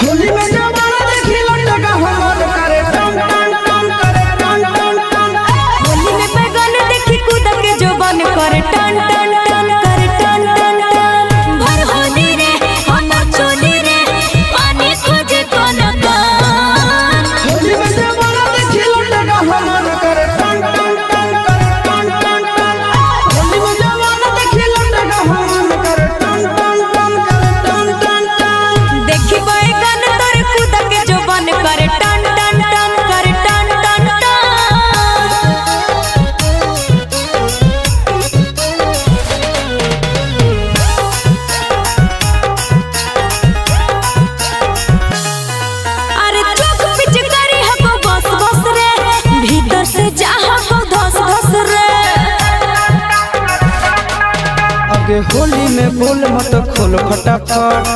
होली में जवाना देखी लटका हमर करे टन टन टन करे टन टन टन। होली में बैगन देखी कूद के जोबन करे टन टन टन करे टन टन टन। भर होली रे हमर चोली रे पानी खोजे कोन कान। होली में जवाना देखी लटका हमर करे टन टन टन करे टन टन टन। होली में जवाना देखी लटका हमर करे टन टन टन करे टन टन टन। देखी बैगन तोर कूद के जोबन करे टन टन टन करे टन टन टन। अरे चुप पिचकारी हको बस बस रे भीतर से चाह को धस धस रे। आगे होली में बोल मत खोल फटाफट।